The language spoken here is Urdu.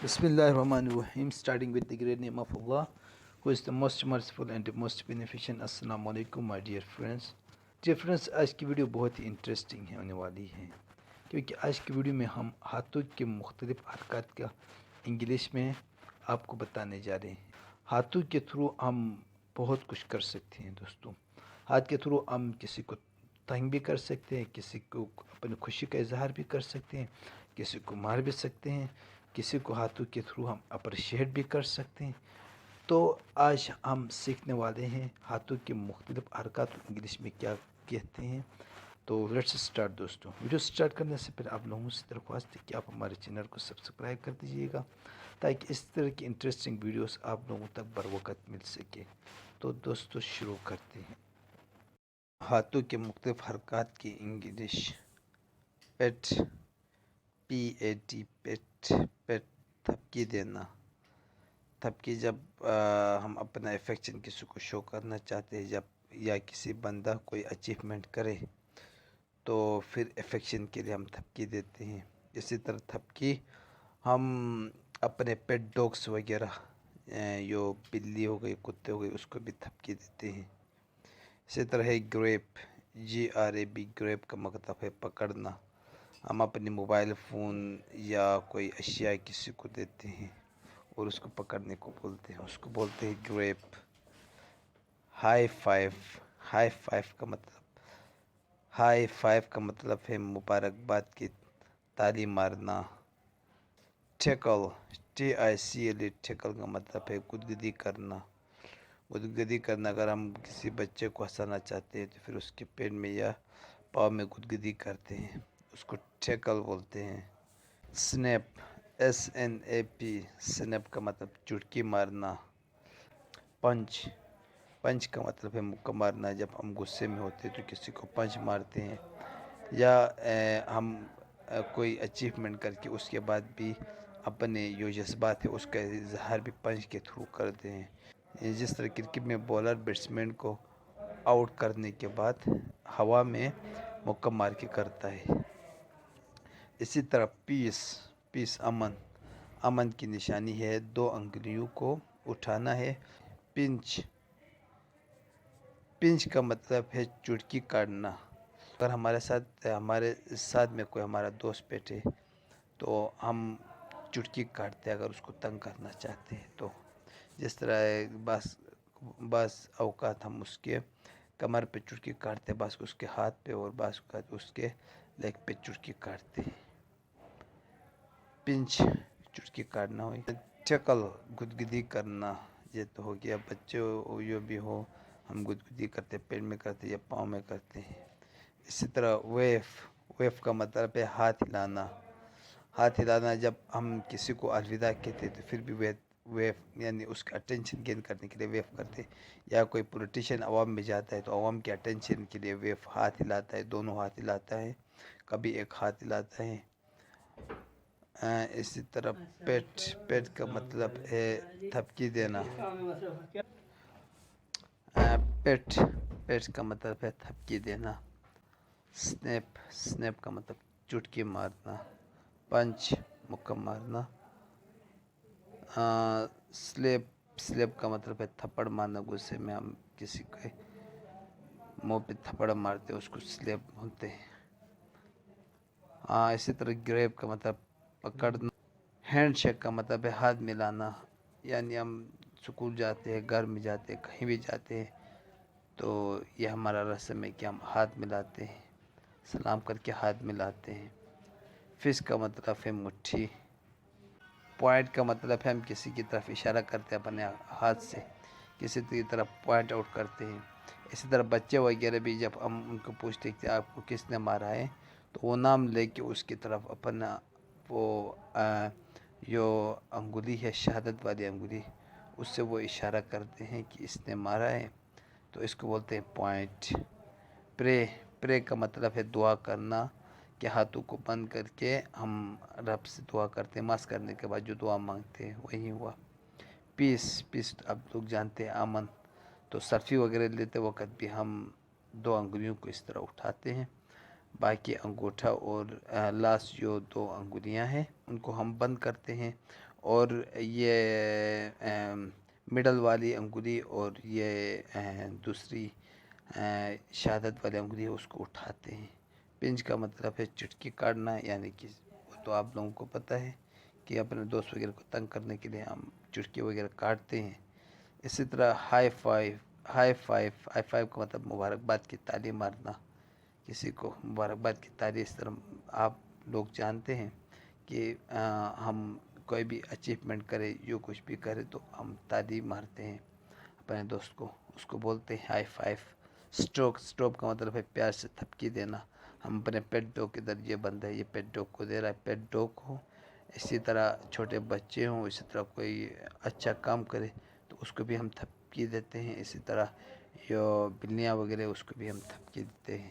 Bismillahirrahmanirrahim. Starting with the great name of Allah, who is the most merciful and the most beneficent. Assalamu alaikum my dear friends. Dear friends, آج کی ویڈیو بہت ہی انٹرسٹنگ ہونے والی ہے کیونکہ آج کی ویڈیو میں ہم ہاتھوں کے مختلف حرکات کا انگلش میں آپ کو بتانے جا رہے ہیں۔ ہاتھوں کے تھرو ہم بہت کچھ کر سکتے ہیں دوستوں۔ ہاتھ کے تھرو ہم کسی کو تنگ بھی کر سکتے ہیں، کسی کو اپنی خوشی کا اظہار بھی کر سکتے ہیں، کسی کو مار بھی سکتے ہیں، کسی کو ہاتھوں کے تھرو ہم اپریشیٹ بھی کر سکتے ہیں۔ تو آج ہم سیکھنے والے ہیں ہاتھوں کے مختلف حرکات انگلش میں کیا کہتے ہیں۔ تو لیٹس اسٹارٹ دوستوں۔ ویڈیو سٹارٹ کرنے سے پہلے آپ لوگوں سے درخواست ہے کہ آپ ہمارے چینل کو سبسکرائب کر دیجیے گا تاکہ اس طرح کی انٹرسٹنگ ویڈیوز آپ لوگوں تک بروقت مل سکے۔ تو دوستوں شروع کرتے ہیں۔ ہاتھوں کے مختلف حرکات کی انگلش: پیٹ، PAT، پیٹ، پیٹ، تھپکی دینا۔ تھپکی جب ہم اپنا افیکشن کسی کو شو کرنا چاہتے ہیں، جب یا کسی بندہ کوئی اچیومنٹ کرے تو پھر افیکشن کے لیے ہم تھپکی دیتے ہیں۔ اسی طرح تھپکی ہم اپنے پیٹ ڈاگس وغیرہ، جو بلی ہو گئی، کتے ہو گئے، اس کو بھی تھپکی دیتے ہیں۔ اسی طرح ہے گریپ، GRAP، گریپ کا مطلب ہے پکڑنا۔ ہم اپنے موبائل فون یا کوئی اشیاء کسی کو دیتے ہیں اور اس کو پکڑنے کو بولتے ہیں، اس کو بولتے ہیں grip. High five, high five کا مطلب ہے مبارکباد کی تالی مارنا۔ ٹیکل، TICLE، ٹیکل کا مطلب ہے گدگدی کرنا۔ گدگدی کرنا، اگر ہم کسی بچے کو ہنسانا چاہتے ہیں تو پھر اس کے پیر میں یا پاؤں میں گدگدی کرتے ہیں، اس کو ٹیکل بولتے ہیں۔ سنیپ، SNAP، سنیپ کا مطلب چٹکی مارنا۔ پنچ، پنچ کا مطلب ہے مکہ مارنا، جب ہم غصے میں ہوتے ہیں تو کسی کو پنچ مارتے ہیں، یا ہم کوئی اچیومنٹ کر کے اس کے بعد بھی اپنے جو جذبات ہے اس کا اظہار بھی پنچ کے تھرو کرتے ہیں۔ جس طرح کرکٹ میں بولر بیٹسمین کو آؤٹ کرنے کے بعد ہوا میں مکہ مار کے کرتا ہے۔ اسی طرح پیس، امن، امن کی نشانی ہے 2 انگلیوں کو اٹھانا ہے۔ پنچ، پنچ کا مطلب ہے چٹکی کاٹنا۔ اگر ہمارے ساتھ میں کوئی ہمارا دوست بیٹھے تو ہم چٹکی کاٹتے ہیں اگر اس کو تنگ کرنا چاہتے ہیں تو۔ جس طرح بعض اوقات ہم اس کے کمر پہ چٹکی کاٹتے ہیں، بعض اس کے ہاتھ پہ، اور بعض اوقات اس کے لیگ پہ چٹکی کاٹتے ہیں۔ پنچ چٹکی کاٹنا ہوئی۔ ٹیکل گدگدی کرنا، یہ تو ہو گیا بچے جو بھی ہو، ہم گدگدی کرتے، پیر میں کرتے یا پاؤں میں کرتے ہیں۔ اسی طرح ویف، ویف کا مطلب ہے ہاتھ ہلانا۔ ہاتھ ہلانا، جب ہم کسی کو الوداع کہتے تو پھر بھی ویف، یعنی اس کا اٹینشن گین کرنے کے لیے ویف کرتے، یا کوئی پولیٹیشین عوام میں جاتا ہے تو عوام کے اٹینشن کے لیے ویف، ہاتھ ہلاتا ہے، دونوں ہاتھ ہلاتا ہے، کبھی ایک ہاتھ ہلاتا ہے۔ اسی طرح پیٹ، پیٹ کا مطلب ہے تھپکی دینا۔ پیٹ، پیٹ کا مطلب ہے تھپکی دینا۔ سنیپ، سنیپ کا مطلب چٹکی مارنا۔ پنچ، مکہ مارنا۔ سلیپ، سلیپ کا مطلب ہے تھپڑ مارنا، غصے میں ہم کسی کے منہ پہ تھپڑ مارتے اس کو سلیپ بولتے ہیں۔ اسی طرح گریپ کا مطلب پکڑنا۔ ہینڈ شیک کا مطلب ہے ہاتھ ملانا، یعنی ہم سکول جاتے ہیں، گھر میں جاتے ہیں، کہیں بھی جاتے ہیں تو یہ ہمارا رسم ہے کہ ہم ہاتھ ملاتے ہیں، سلام کر کے ہاتھ ملاتے ہیں۔ فسٹ کا مطلب ہے مٹھی۔ پوائنٹ کا مطلب ہے ہم کسی کی طرف اشارہ کرتے ہیں اپنے ہاتھ سے، کسی کی طرف پوائنٹ آؤٹ کرتے ہیں۔ اسی طرح بچے وغیرہ بھی جب ہم ان کو پوچھتے ہیں کہ آپ کو کس نے مارا ہے تو وہ نام لے کے اس کی طرف اپنا وہ جو انگلی ہے، شہادت والی انگلی، اس سے وہ اشارہ کرتے ہیں کہ اس نے مارا ہے، تو اس کو بولتے ہیں پوائنٹ۔ پرے، پرے کا مطلب ہے دعا کرنا، کہ ہاتھوں کو بند کر کے ہم رب سے دعا کرتے ہیں، ماس کرنے کے بعد جو دعا مانگتے ہیں وہی ہوا۔ پیس، پیس اب لوگ جانتے ہیں امن، تو سلفی وغیرہ لیتے وقت بھی ہم 2 انگلیوں کو اس طرح اٹھاتے ہیں باقی انگوٹھا اور لاسٹ جو 2 انگلیاں ہیں ان کو ہم بند کرتے ہیں، اور یہ مڈل والی انگلی اور یہ دوسری شہادت والی انگلی اس کو اٹھاتے ہیں۔ پنچ کا مطلب ہے چٹکی کاٹنا، یعنی کہ وہ تو آپ لوگوں کو پتہ ہے کہ اپنے دوست وغیرہ کو تنگ کرنے کے لیے ہم چٹکی وغیرہ کاٹتے ہیں۔ اسی طرح ہائی فائیو کا مطلب مبارکباد کی تالی مارنا، کسی کو مبارکباد کی تالی۔ اس طرح آپ لوگ جانتے ہیں کہ ہم کوئی بھی اچیومنٹ کرے، جو کچھ بھی کرے تو ہم تالی مارتے ہیں اپنے دوست کو، اس کو بولتے ہیں ہائی فائیو۔ سٹروک کا مطلب ہے پیار سے تھپکی دینا۔ ہم اپنے پیٹ ڈاگ کے درجے بند ہے، یہ پیٹ ڈاگ کو دے رہا ہے، پیٹ ڈاگ ہو، اسی طرح چھوٹے بچے ہوں، اسی طرح کوئی اچھا کام کرے تو اس کو بھی ہم تھپکی دیتے ہیں، اسی طرح جو بلیاں وغیرہ اس کو بھی ہم تھپکی دیتے ہیں۔